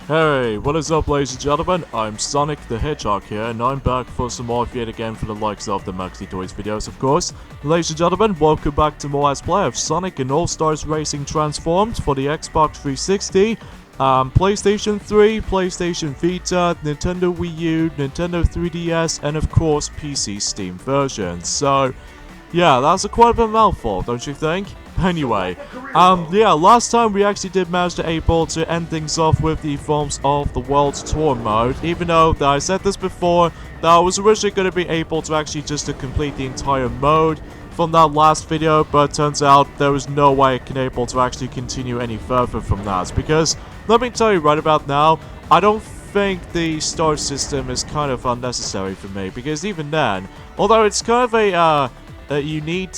Hey, what is up ladies and gentlemen, I'm Sonic the Hedgehog here, and I'm back for some more yet again for the likes of the Maxi Toys videos, of course. Ladies and gentlemen, welcome back to more Let's Play of Sonic and All-Stars Racing Transformed for the Xbox 360, PlayStation 3, PlayStation Vita, Nintendo Wii U, Nintendo 3DS, and of course PC Steam versions. So, yeah, that's quite a bit of a mouthful, don't you think? Anyway, yeah, last time we actually did manage to able to end things off with the forms of the World Tour mode, even though I said this before, that I was originally going to be able to actually just to complete the entire mode from that last video, but turns out there was no way I can able to actually continue any further from that, because, let me tell you right about now, I don't think the star system is kind of unnecessary for me, because even then, although it's kind of a unique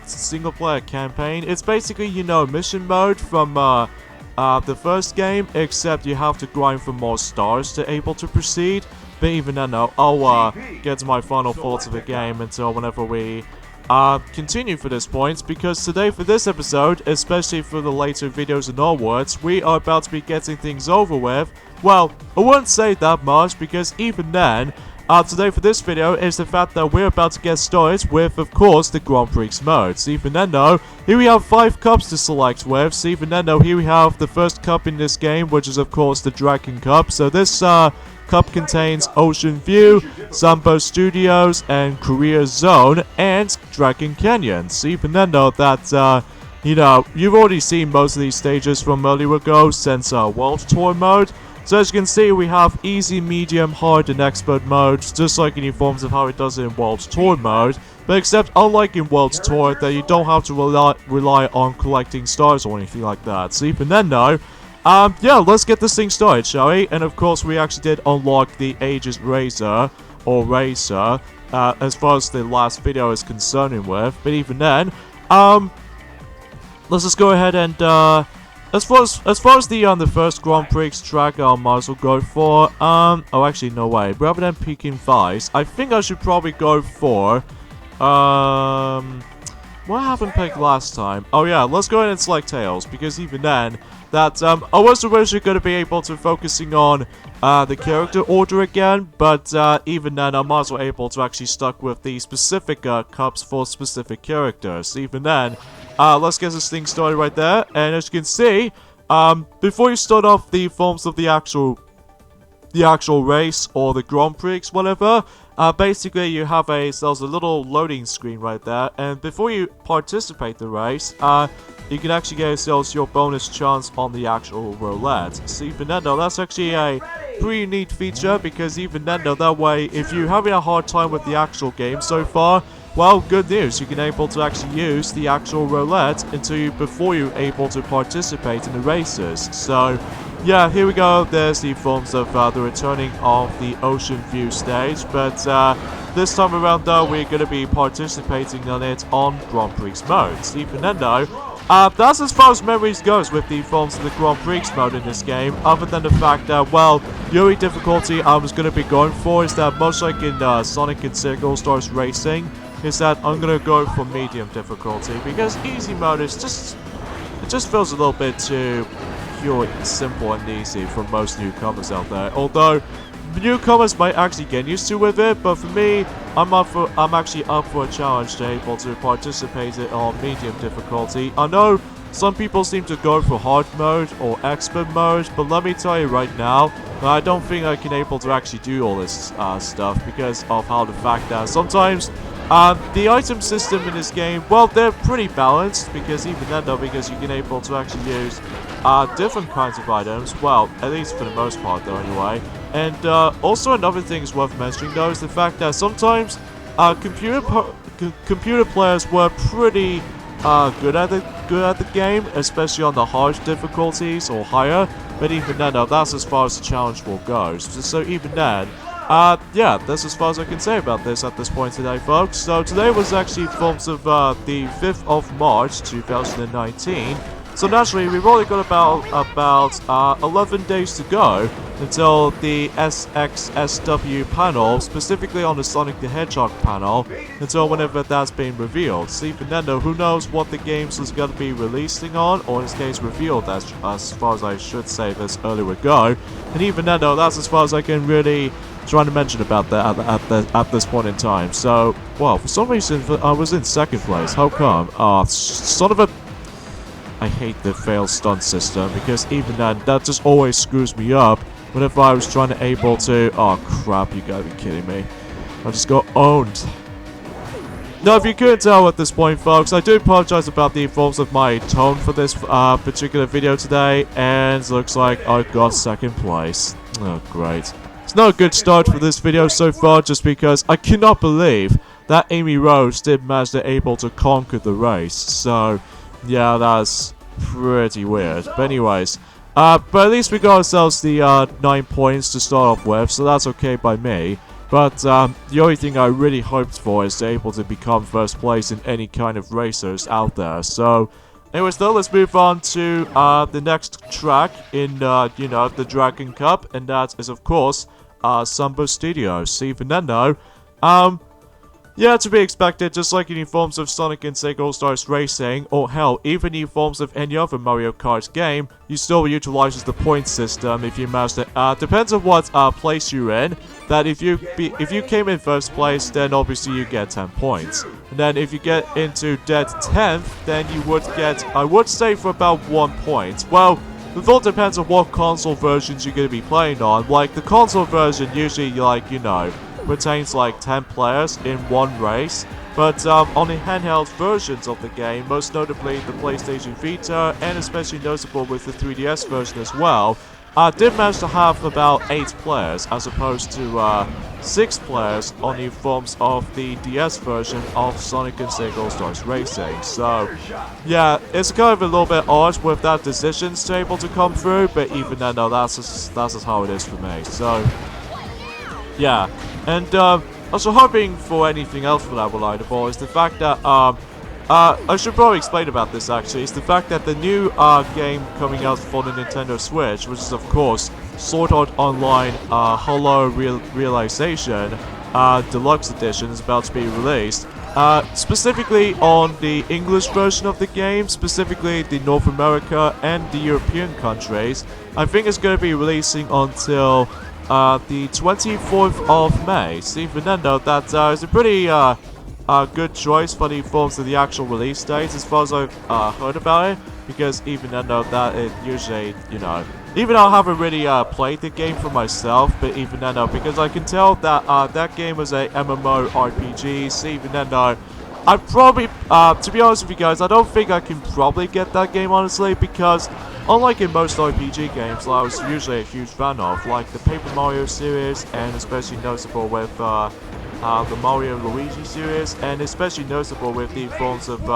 single-player campaign. It's basically, you know, mission mode from the first game, except you have to grind for more stars to able to proceed. But even then, I'll get to my final thoughts of the game until whenever we continue for this point, because today for this episode, especially for the later videos and onwards, we are about to be getting things over with. Well, I wouldn't say that much, because even then, today for this video is the fact that we're about to get started with, of course, the Grand Prix mode. So even then though, here we have 5 cups to select with. So even then though, here we have the first cup in this game, which is of course the Dragon Cup. So this cup contains Ocean View, Samba Studios, and Korea Zone, and Dragon Canyon. So even then though, that you know, you've already seen most of these stages from earlier ago since World Tour mode. So as you can see, we have easy, medium, hard, and expert modes, just like in the forms of how it does in World Tour mode. But except, unlike in World Tour, that you don't have to rely on collecting stars or anything like that. So even then though, yeah, let's get this thing started, shall we? And of course, we actually did unlock the Aegis Razor, or Racer, as far as the last video is concerned with. But even then, let's just go ahead and, As far as the first Grand Prix track, I might as well go for, oh actually no way, rather than Peking Vice, I think I should probably go for, what happened picked last time? Oh yeah, let's go ahead and select Tails, because even then, that, I was originally going to be able to focusing on, the character order again, but, even then, I might as well able to actually stuck with the specific, cups for specific characters. Even then, let's get this thing started right there, and as you can see, before you start off the forms of the actual race, or the Grand Prix, whatever, basically you have there's a little loading screen right there, and before you participate in the race, you can actually get yourselves your bonus chance on the actual roulette. So even then though, that's actually a pretty neat feature, because even then though, that way, if you're having a hard time with the actual game so far, well, good news, you can able to actually use the actual roulette before you're able to participate in the races. So, yeah, here we go, there's the forms of the returning of the Ocean View stage, but this time around though, we're going to be participating on it on Grand Prix mode. So even then though, that's as far as memories goes with the forms of the Grand Prix mode in this game, other than the fact that, well, the only difficulty I was going to be going for is that, much like in Sonic and Sega All-Stars Racing, is that I'm going to go for medium difficulty, because easy mode is it just feels a little bit too pure, simple and easy for most newcomers out there. Although, newcomers might actually get used to with it, but for me, I'm actually up for a challenge to able to participate on medium difficulty. I know some people seem to go for hard mode or expert mode, but let me tell you right now, I don't think I can able to actually do all this stuff, because of how the fact that sometimes the item system in this game, well, they're pretty balanced, because even then though, because you can able to actually use different kinds of items, well, at least for the most part though anyway. And also another thing is worth mentioning though, is the fact that sometimes computer players were pretty good at the game, especially on the hard difficulties or higher, but even then though, that's as far as the challenge will go. So even then, yeah, that's as far as I can say about this at this point today, folks. So today was actually forms of the 5th of March 2019. So naturally, we've only got about 11 days to go until the SXSW panel, specifically on the Sonic the Hedgehog panel, until whenever that's been revealed. See, Nintendo, who knows what the games is going to be releasing on, or in this case revealed, as far as I should say this earlier ago. And even Nintendo, that's as far as I can really try to mention about that at this point in time. So, well, for some reason I was in second place. How come? Son of a... I hate the failed stunt system, because even then, that just always screws me up whenever I was trying to able to... Oh crap, you gotta be kidding me. I just got owned. Now, if you couldn't tell at this point, folks, I do apologize about the forms of my tone for this particular video today, and it looks like I got second place. Oh, great. It's not a good start for this video so far, just because I cannot believe that Amy Rose did manage to able to conquer the race. So, yeah, that's pretty weird. But anyways, but at least we got ourselves the 9 points to start off with, so that's okay by me. But the only thing I really hoped for is to able to become first place in any kind of racers out there. So, anyways, though, let's move on to the next track in, you know, the Dragon Cup, and that is, of course, Samba Studios. See, Nintendo, yeah, to be expected, just like in forms of Sonic and Sega All-Stars Racing, or hell, even in forms of any other Mario Kart game, you still utilizes the point system if you manage to, depends on what place you're in, that if you came in first place, then obviously you get 10 points. And then if you get into dead 10th, then you would get, I would say, for about 1 point. Well, it all depends on what console versions you're going to be playing on. Like, the console version usually, like, you know, retains like 10 players in one race, but on the handheld versions of the game, most notably the PlayStation Vita, and especially notable with the 3DS version as well, did manage to have about 8 players as opposed to 6 players on the forms of the DS version of Sonic and Sega All-Stars Racing. So, yeah, it's kind of a little bit odd with that decisions to able to come through, but even then, no, that's just how it is for me. So, yeah. And also hoping for anything else for that relatable is the fact that I should probably explain about this actually. It's the fact that the new game coming out for the Nintendo Switch, which is of course Sword Art Online Hollow Realization Deluxe Edition, is about to be released. Specifically on the English version of the game, specifically the North America and the European countries. I think it's going to be releasing until the 24th of May. See, Nintendo, that is a pretty good choice for the forms of the actual release date, as far as I've heard about it, because even Nintendo, that it usually, you know, even though I haven't really played the game for myself, but even Nintendo, because I can tell that that game was a MMO RPG. See, Nintendo, I probably, to be honest with you guys, I don't think I can probably get that game, honestly, because unlike in most RPG games that I was usually a huge fan of, like the Paper Mario series, and especially notable with the Mario Luigi series, and especially notable with the forms of,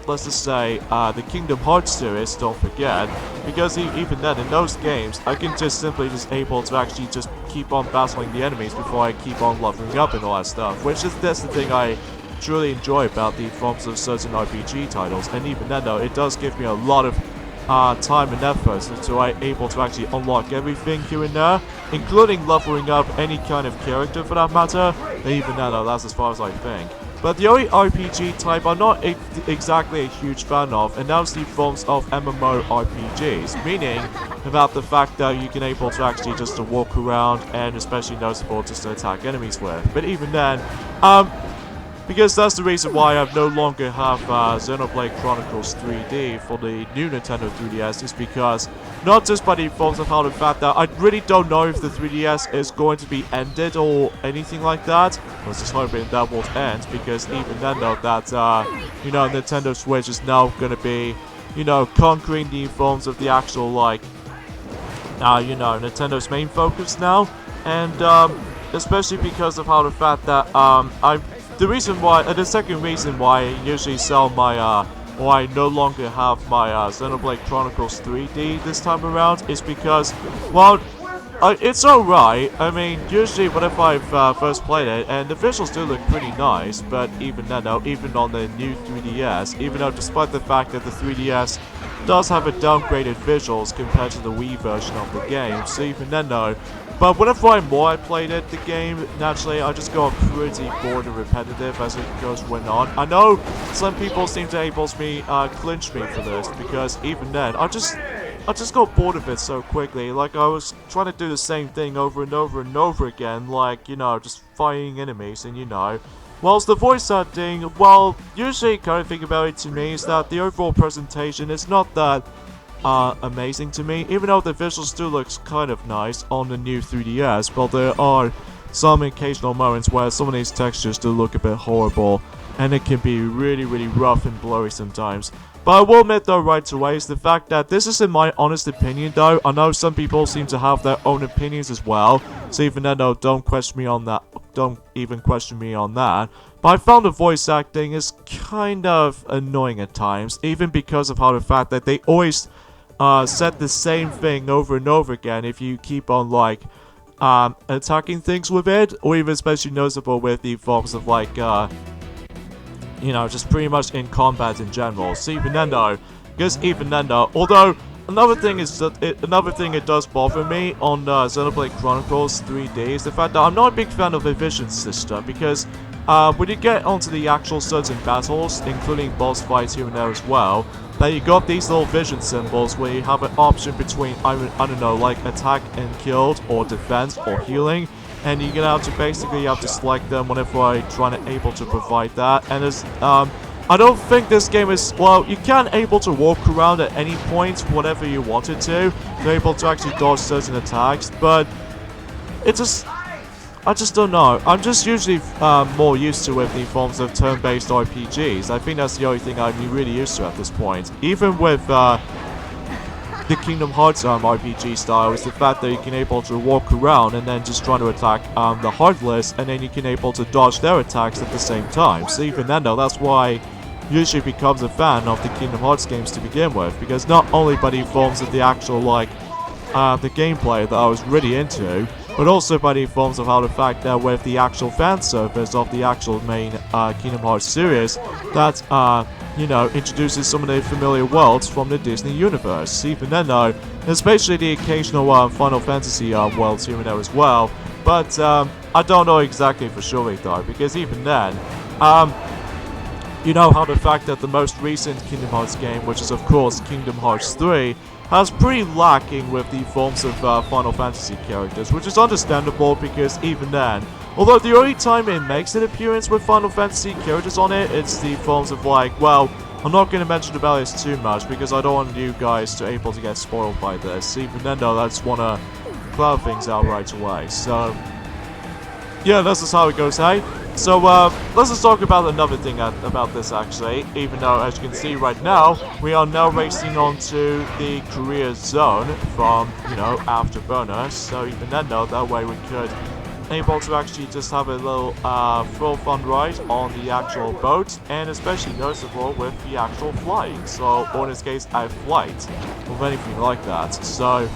let's just say, the Kingdom Hearts series, don't forget, because even then, in those games, I can just simply able to actually just keep on battling the enemies before I keep on leveling up and all that stuff, which is, that's the thing I truly enjoy about the forms of certain RPG titles. And even then though, it does give me a lot of time and effort so I'm able to actually unlock everything here and there, including leveling up any kind of character for that matter. And even then though, that's as far as I think. But the only RPG type I'm not exactly a huge fan of, and that's the forms of MMORPGs, meaning about the fact that you can able to actually just to walk around and especially noticeable just to attack enemies with. But even then, because that's the reason why I no longer have Xenoblade Chronicles 3D for the new Nintendo 3DS, is because, not just by the forms of how the fact that I really don't know if the 3DS is going to be ended or anything like that. I was just hoping that won't end, because even then though, that, you know, Nintendo Switch is now going to be, you know, conquering the forms of the actual, like, you know, Nintendo's main focus now. And, especially because of how the fact that, the second reason why I usually sell my, why I no longer have my Xenoblade Chronicles 3D this time around is because, well, It's alright. I mean, usually whenever I've first played it, and the visuals do look pretty nice, but even then, though, even on the new 3DS, even though despite the fact that the 3DS does have a downgraded visuals compared to the Wii version of the game, so even then, though, but whenever more I played it, the game, naturally, I just got pretty bored and repetitive as it went on. I know some people seem to clinch me for this, because even then, I just got bored of it so quickly. Like, I was trying to do the same thing over and over and over again, like, you know, just fighting enemies, and you know. Whilst the voice acting, well, usually kind of thing about it to me is that the overall presentation is not that amazing to me, even though the visuals still looks kind of nice on the new 3DS, but there are some occasional moments where some of these textures do look a bit horrible, and it can be really, really rough and blurry sometimes. But I will admit though right away is the fact that this is in my honest opinion though. I know some people seem to have their own opinions as well, so even then though, don't question me on that. Don't even question me on that. But I found the voice acting is kind of annoying at times, even because of how the fact that they always said the same thing over and over again if you keep on like attacking things with it, or even especially noticeable with the forms of like you know, just pretty much in combat in general. So even then though, although another thing it does bother me on Xenoblade Chronicles 3D is the fact that I'm not a big fan of the vision system, because when you get onto the actual certain battles, including boss fights here and there as well, that you got these little vision symbols where you have an option between, I don't know, like attack and killed, or defense, or healing, and you're gonna have to basically select them whenever I'm able to provide that. And it's, I don't think this game is, well, you can able to walk around at any point whenever you wanted to. You're able to actually dodge certain attacks, but it just, I just don't know. I'm just usually more used to with the forms of turn-based RPGs. I think that's the only thing I'm really used to at this point. Even with the Kingdom Hearts RPG style, is the fact that you can able to walk around and then just try to attack the Heartless, and then you can able to dodge their attacks at the same time. So even then though, that's why I usually becomes a fan of the Kingdom Hearts games to begin with, because not only by the forms of the actual like the gameplay that I was really into, but also by the forms of how the fact that with the actual fan service of the actual main Kingdom Hearts series, that you know, introduces some of the familiar worlds from the Disney universe. Even then though, especially the occasional Final Fantasy worlds here and there as well, but I don't know exactly for sure though, because even then, you know how the fact that the most recent Kingdom Hearts game, which is of course Kingdom Hearts 3, has pretty lacking with the forms of Final Fantasy characters, which is understandable because even then, although the only time it makes an appearance with Final Fantasy characters on it, it's the forms of like, well, I'm not going to mention about this too much because I don't want you guys to able to get spoiled by this. Even then though, I just want to cloud things out right away. So, yeah, this is how it goes, hey? So, let's just talk about another thing about this, actually. Even though, as you can see right now, we are now racing onto the career zone from, you know, Afterburner. So, even then, though, that way we could able to actually just have a little full fun ride on the actual boat, and especially noticeable with the actual flying. So, or in this case, a flight, or anything like that. So,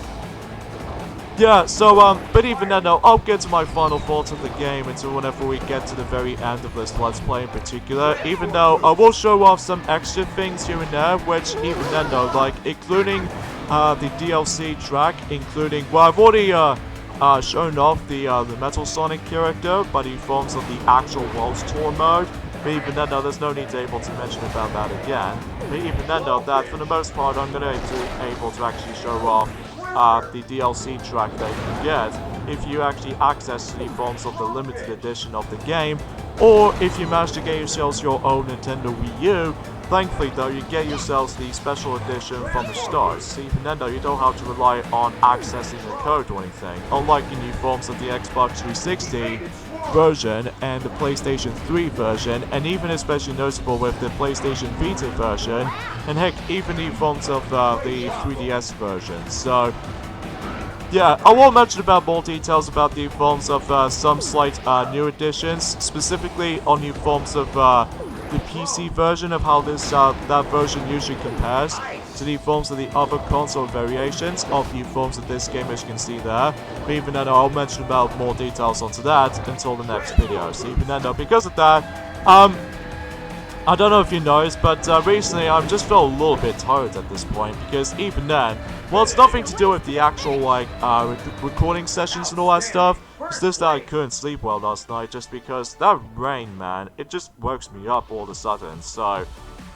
yeah, so, but even then though, I'll get to my final thoughts of the game until whenever we get to the very end of this Let's Play in particular, even though I will show off some extra things here and there, which even then though, like, including, the DLC track, including, well, I've already, shown off the Metal Sonic character by the forms of the actual World's Tour mode, but even then though, there's no need to able to mention about that again, but even then though, that for the most part, I'm gonna be able to actually show off the DLC track that you can get if you actually access the forms of the limited edition of the game, or if you manage to get yourselves your own Nintendo Wii U. Thankfully though, you get yourselves the special edition from the start, so even then though, you don't have to rely on accessing the code or anything, unlike in the forms of the Xbox 360 version and the PlayStation 3 version, and even especially noticeable with the PlayStation Vita version, and heck, even the forms of the 3DS version. So, yeah, I won't mention about more details about the forms of some slight new additions, specifically on the forms of the PC version of how this that version usually compares to the forms of the other console variations of the forms of this game, as you can see there. But even then, I'll mention about more details onto that until the next video. So even then, because of that, I don't know if you noticed, but recently I'm just felt a little bit tired at this point, because even then, well, it's nothing to do with the actual, like, recording sessions and all that stuff. It's just that I couldn't sleep well last night, just because that rain, man, it just wakes me up all of a sudden. So,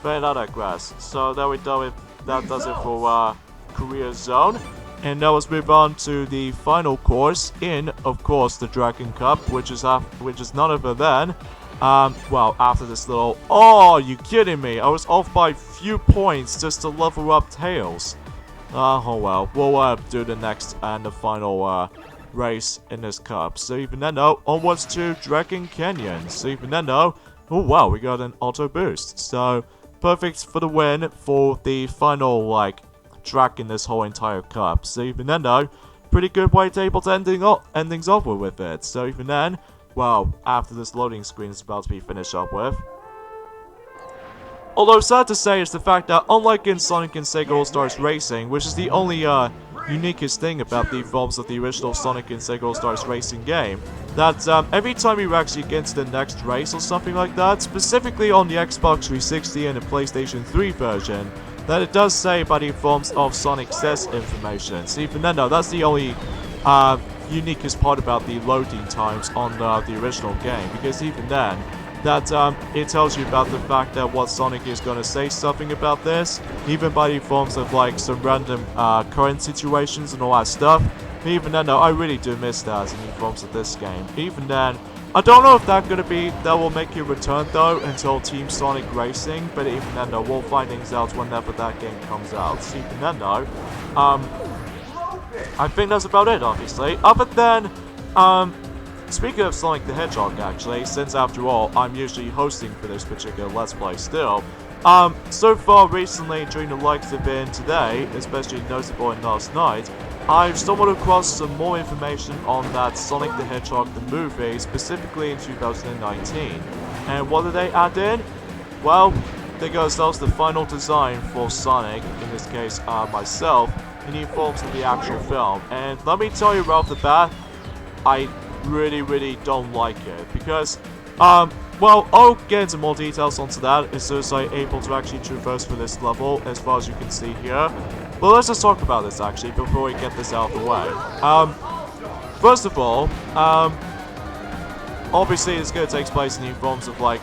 but I digress. So there we go. That does it for Career Zone. And now let's move on to the final course in, of course, the Dragon Cup, which is none other than, well, after this little... Oh, you kidding me? I was off by a few points just to level up Tails. Oh well, we'll do the next and the final race in this cup. So even then, though, onwards to Dragon Canyon. So even then, though, oh wow, we got an auto boost. So perfect for the win for the final, like, track in this whole entire cup. So even then, though, pretty good way to able to endings off with it. So even then, well, after this loading screen is about to be finished up with. Although sad to say is the fact that unlike in Sonic and Sega All-Stars Racing, which is the only uniquest thing about the forms of the original Sonic and Sega All-Stars Racing game, that every time you actually get to the next race or something like that, specifically on the Xbox 360 and the PlayStation 3 version, that it does say by the forms of Sonic Says information. So even then, though, that's the only uniquest part about the loading times on the original game, because even then, that it tells you about the fact that what Sonic is going to say something about this, even by the forms of like some random current situations and all that stuff. Even then, though, I really do miss that in the forms of this game. Even then, I don't know if that will make a return though until Team Sonic Racing, but even then, though, we'll find things out whenever that game comes out. So even then, though, I think that's about it, obviously. Other than, speaking of Sonic the Hedgehog, actually, since after all, I'm usually hosting for this particular Let's Play still, so far recently, during the likes of in today, especially noticeable in last night, I've stumbled across some more information on that Sonic the Hedgehog the movie, specifically in 2019. And what did they add in? Well, they got themselves the final design for Sonic, in this case, myself, in the forms of the actual film. And let me tell you right off the bat, I really don't like it, because well, I'll get into more details onto that as soon as I'm able to actually traverse through this level, as far as you can see here. But let's just talk about this actually before we get this out of the way. First of all, obviously it's going to take place in the forms of like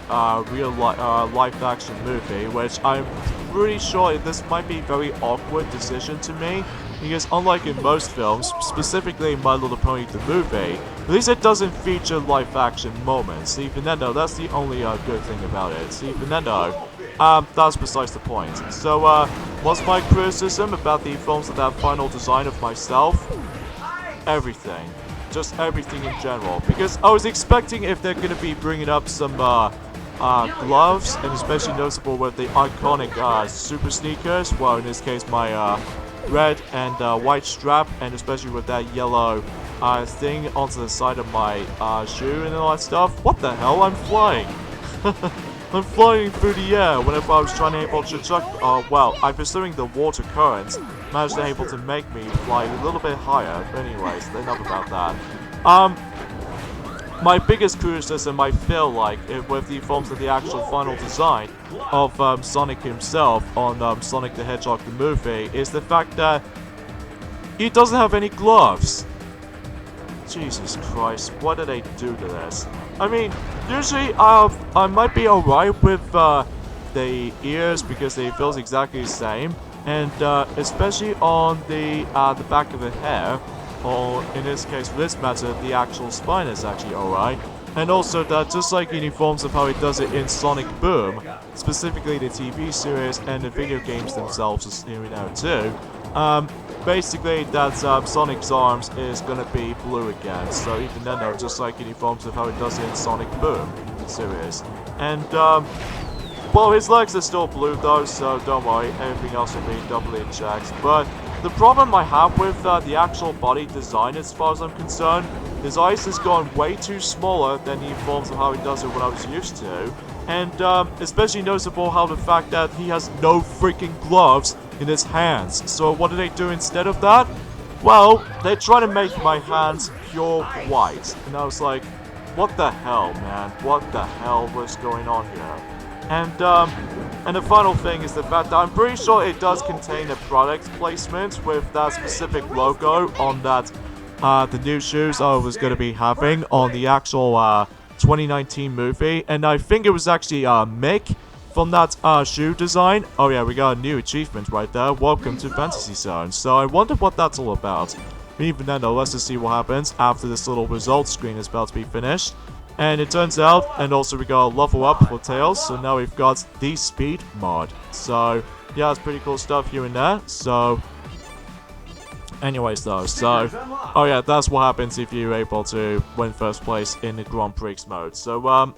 real live action movie, which I'm pretty sure this might be a very awkward decision to me, because unlike in most films, specifically My Little Pony the movie, at least it doesn't feature live action moments. Even then, though, that's the only good thing about it. Even then, though, that's besides the point. So, what's my criticism about the films of that final design of myself? Everything. Just everything in general. Because I was expecting if they're going to be bringing up some gloves, and especially noticeable with the iconic super sneakers, well, in this case, my red and white strap, and especially with that yellow thing onto the side of my shoe and all that stuff. What the hell? I'm flying! I'm flying through the air whenever I was trying to able to chuck. Well, I'm pursuing the water currents, managed to able to make me fly a little bit higher. But anyways, enough about that. My biggest criticism, I feel like, with the forms of the actual final design of Sonic himself on Sonic the Hedgehog the movie, is the fact that he doesn't have any gloves. Jesus Christ, what did they do to this? I mean, usually I might be alright with the ears because they feels exactly the same, and especially on the back of the hair, or in this case, for this matter, the actual spine is actually alright. And also that, just like in the forms of how it does it in Sonic Boom, specifically the TV series and the video games themselves here now too, basically that Sonic's arms is gonna be blue again. So even then though, just like in the forms of how it does it in Sonic Boom series. And well, his legs are still blue though, so don't worry, everything else will be doubly checked. But the problem I have with the actual body design, as far as I'm concerned, his eyes has gone way too smaller than the forms of how he does it when I was used to. And especially noticeable how the fact that he has no freaking gloves in his hands. So what do they do instead of that? Well, they try to make my hands pure white. And I was like, what the hell, man? What the hell was going on here? And the final thing is the fact that I'm pretty sure it does contain a product placement with that specific logo on that, the new shoes I was going to be having on the actual, 2019 movie. And I think it was actually, Mick from that, shoe design. Oh yeah, we got a new achievement right there. Welcome to Fantasy Zone. So I wonder what that's all about. Even then though, let's just see what happens after this little results screen is about to be finished. And it turns out, and also we got a level up for Tails, so now we've got the speed mod. So, yeah, it's pretty cool stuff here and there. So, anyways though, so, oh yeah, that's what happens if you're able to win first place in the Grand Prix mode. So,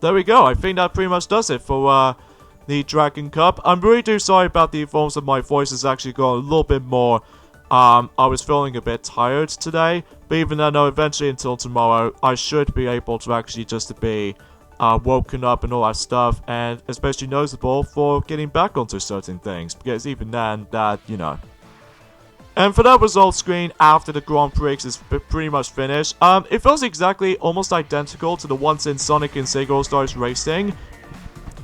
there we go. I think that pretty much does it for, the Dragon Cup. I'm really sorry about the forms of my voice has actually got a little bit more. I was feeling a bit tired today, but even then, no, eventually until tomorrow, I should be able to actually just be woken up and all that stuff, and especially noticeable for getting back onto certain things, because even then, that, you know. And for that results screen after the Grand Prix is pretty much finished, it feels exactly almost identical to the ones in Sonic and Sega All-Stars Racing,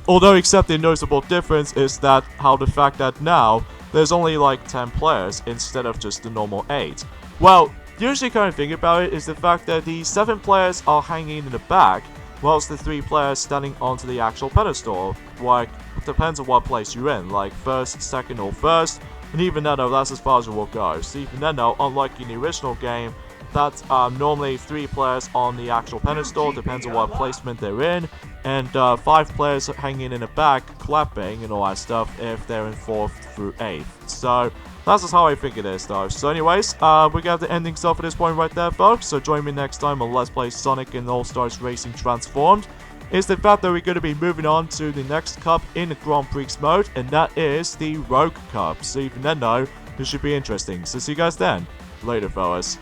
although except the noticeable difference is that how the fact that now, there's only like 10 players instead of just the normal 8. Well, the usually kind of thing about it is the fact that the 7 players are hanging in the back, whilst the 3 players standing onto the actual pedestal. Like, it depends on what place you're in, like first, second, or first, and even then though, that's as far as it will go. So even then though, unlike in the original game, that's normally 3 players on the actual pedestal, depends on what placement they're in, and 5 players hanging in the back, clapping and all that stuff if they're in 4th through 8th. So, that's just how I think it is though. So anyways, we got the ending stuff at this point right there, folks, so join me next time on Let's Play Sonic and All-Stars Racing Transformed. Is the fact that we're going to be moving on to the next cup in the Grand Prix mode, and that is the Rogue Cup. So even then though, this should be interesting. So see you guys then. Later, fellas.